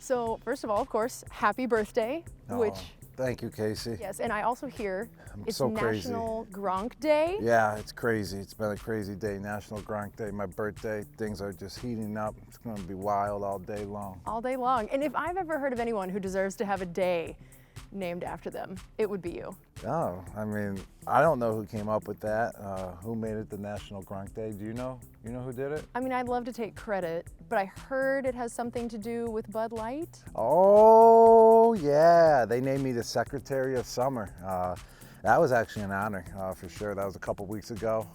So first of all, of course, happy birthday, which... Thank you, Casey. Yes, and I also hear it's so crazy. National Gronk Day. Yeah, it's crazy. It's been a crazy day. National Gronk Day, my birthday. Things are just heating up. It's going to be wild all day long. All day long. And if I've ever heard of anyone who deserves to have a day named after them, it would be you. Oh, I mean, I don't know who came up with that. Who made it the National Gronk Day? Do you know? You know who did it? I mean, I'd love to take credit, but I heard it has something to do with Bud Light. Oh, yeah. They named me the Secretary of Summer. That was actually an honor, for sure. That was a couple weeks ago.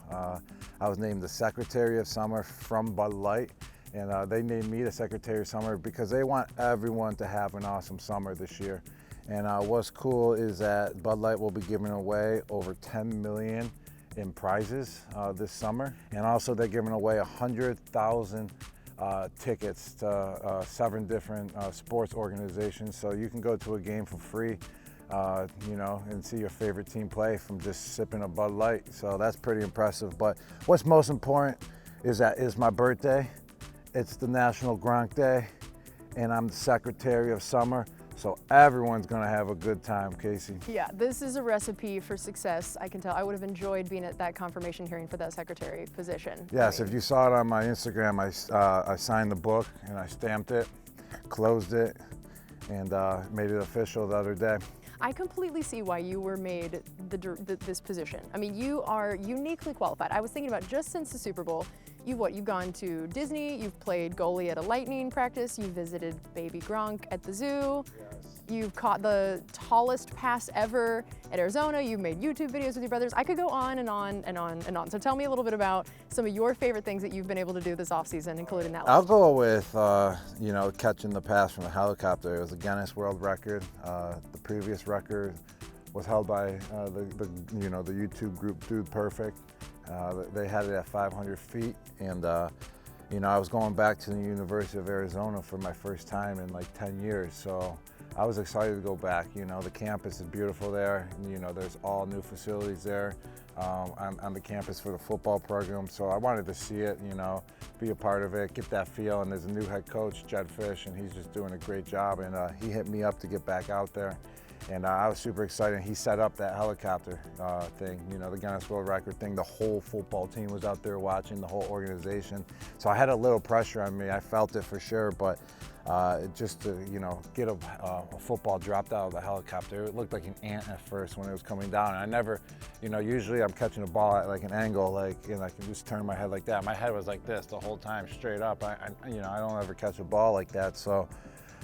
I was named the Secretary of Summer from Bud Light. And they named me the Secretary of Summer because they want everyone to have an awesome summer this year. And what's cool is that Bud Light will be giving away over $10 million in prizes this summer. And also they're giving away 100,000 tickets to 7 different sports organizations. So you can go to a game for free, you know, and see your favorite team play from just sipping a Bud Light. So that's pretty impressive. But what's most important is that it's my birthday. It's the National Gronk Day, and I'm the Secretary of Summer. So everyone's gonna have a good time, Casey. Yeah, this is a recipe for success. I can tell. I would have enjoyed being at that confirmation hearing for that secretary position. Yes, if you saw it on my Instagram, I signed the book and I stamped it, closed it, and made it official the other day. I completely see why you were made this position. I mean, you are uniquely qualified. I was thinking about just since the Super Bowl, you've gone to Disney, you've played goalie at a Lightning practice, you visited baby Gronk at the zoo, you've caught the tallest pass ever at Arizona, you've made YouTube videos with your brothers. I could go on and on and on and on. So tell me a little bit about some of your favorite things that you've been able to do this offseason, including that list. I'll go with, you know, catching the pass from a helicopter. It was a Guinness World Record. The previous record was held by the YouTube group Dude Perfect. They had it at 500 feet, and you know, I was going back to the University of Arizona for my first time in like 10 years, so I was excited to go back. You know, the campus is beautiful there, and, you know, there's all new facilities there on the campus for the football program, so I wanted to see it, you know, be a part of it, get that feel. And there's a new head coach, Jed Fish, and he's just doing a great job, and he hit me up to get back out there. And I was super excited. He set up that helicopter thing, you know, the Guinness World Record thing. The whole football team was out there watching, the whole organization. So I had a little pressure on me. I felt it for sure, but just to, you know, get a football dropped out of the helicopter, it looked like an ant at first when it was coming down. And I never, you know, usually I'm catching a ball at like an angle, like, and I can just turn my head like that. My head was like this the whole time, straight up. You know, I don't ever catch a ball like that. So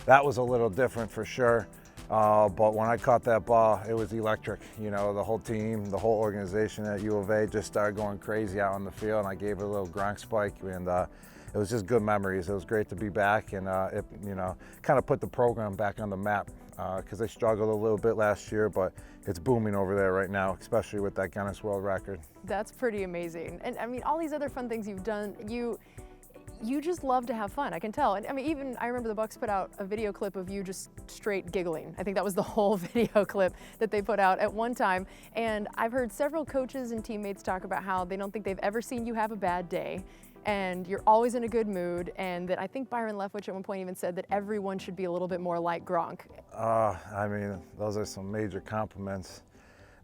that was a little different for sure. But when I caught that ball, it was electric. You know, the whole team, the whole organization at U of A just started going crazy out on the field, and I gave it a little Gronk spike, and it was just good memories. It was great to be back, and it, you know, kind of put the program back on the map because they struggled a little bit last year, but it's booming over there right now, especially with that Guinness World Record. That's pretty amazing. And I mean, all these other fun things you've done, you just love to have fun, I can tell. And I mean, even I remember the Bucs put out a video clip of you just straight giggling. I think that was the whole video clip that they put out at one time. And I've heard several coaches and teammates talk about how they don't think they've ever seen you have a bad day, and you're always in a good mood, and that I think Byron Leftwich at one point even said that everyone should be a little bit more like Gronk. I mean, those are some major compliments.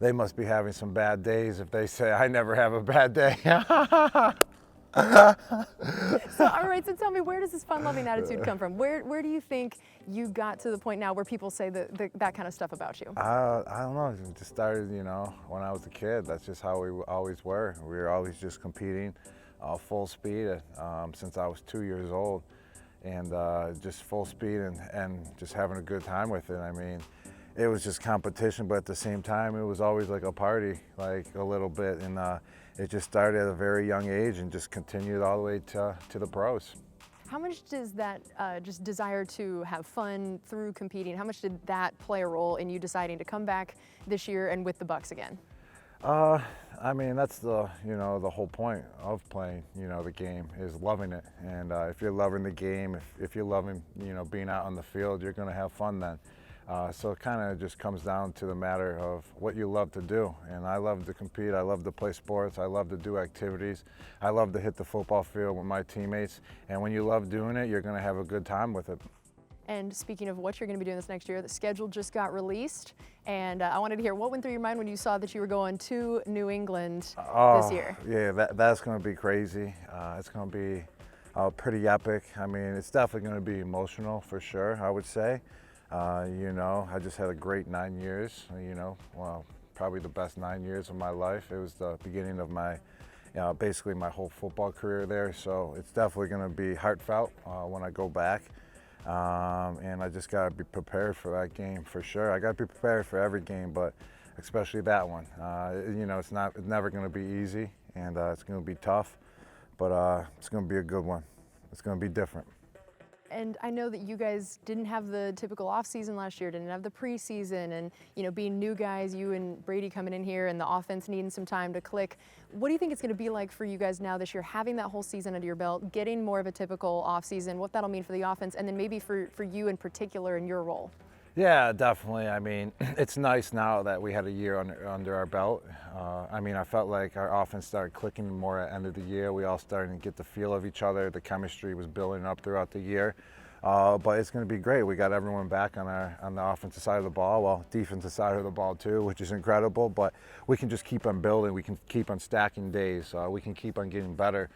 They must be having some bad days if they say I never have a bad day. So, all right, so tell me, where does this fun-loving attitude come from? Where do you think you got to the point now where people say that kind of stuff about you? I don't know. It just started, you know, when I was a kid. That's just how we always were. We were always just competing full speed since I was 2 years old, and just full speed and just having a good time with it. I mean, it was just competition, but at the same time, it was always like a party, like a little bit. And it just started at a very young age and just continued all the way to the pros. How much does that just desire to have fun through competing, how much did that play a role in you deciding to come back this year and with the Bucs again? I mean, that's the whole point of playing, you know, the game is loving it. And if you're loving the game, if you're loving, you know, being out on the field, you're going to have fun then. So it kind of just comes down to the matter of what you love to do. And I love to compete, I love to play sports, I love to do activities, I love to hit the football field with my teammates. And when you love doing it, you're going to have a good time with it. And speaking of what you're going to be doing this next year, the schedule just got released, and I wanted to hear what went through your mind when you saw that you were going to New England this year. Yeah, that's going to be crazy. It's going to be pretty epic. I mean, it's definitely going to be emotional for sure, I would say. You know, I just had a great 9 years, you know, well, probably the best 9 years of my life. It was the beginning of my, basically my whole football career there. So it's definitely going to be heartfelt when I go back. And I just got to be prepared for that game for sure. I got to be prepared for every game, but especially that one. You know, it's never going to be easy, and it's going to be tough, but it's going to be a good one. It's going to be different. And I know that you guys didn't have the typical offseason last year, didn't have the preseason, and you know, being new guys, you and Brady coming in here and the offense needing some time to click. What do you think it's going to be like for you guys now this year, having that whole season under your belt, getting more of a typical offseason, what that'll mean for the offense, and then maybe for you in particular in your role? Yeah, definitely. I mean, it's nice now that we had a year under our belt. I mean, I felt like our offense started clicking more at the end of the year. We all started to get the feel of each other. The chemistry was building up throughout the year. But it's going to be great. We got everyone back on the offensive side of the ball, well, defensive side of the ball too, which is incredible. But we can just keep on building. We can keep on stacking days. We can keep on getting better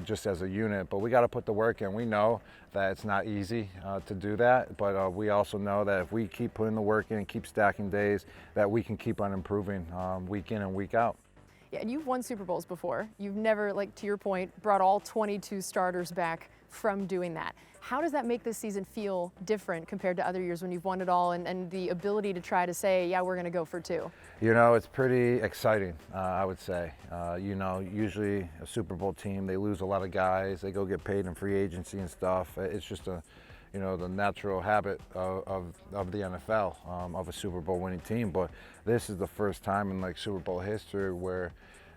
just as a unit. But we got to put the work in. We know that it's not easy to do that, but we also know that if we keep putting the work in and keep stacking days, that we can keep on improving week in and week out. Yeah, and you've won Super Bowls before. You've never, like to your point, brought all 22 starters back from doing that. How does that make this season feel different compared to other years when you've won it all, and the ability to try to say, yeah, we're going to go for 2? You know, it's pretty exciting, I would say. You know, usually a Super Bowl team, they lose a lot of guys. They go get paid in free agency and stuff. It's just you know, the natural habit of the NFL, of a Super Bowl winning team. But this is the first time in like Super Bowl history where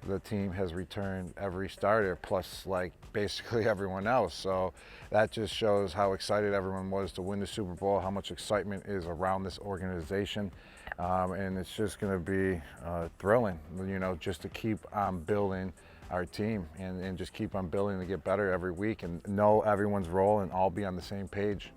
the team has returned every starter plus like basically everyone else. So that just shows how excited everyone was to win the Super Bowl, how much excitement is around this organization. And it's just going to be thrilling, you know, just to keep on building our team and just keep on building to get better every week and know everyone's role and all be on the same page.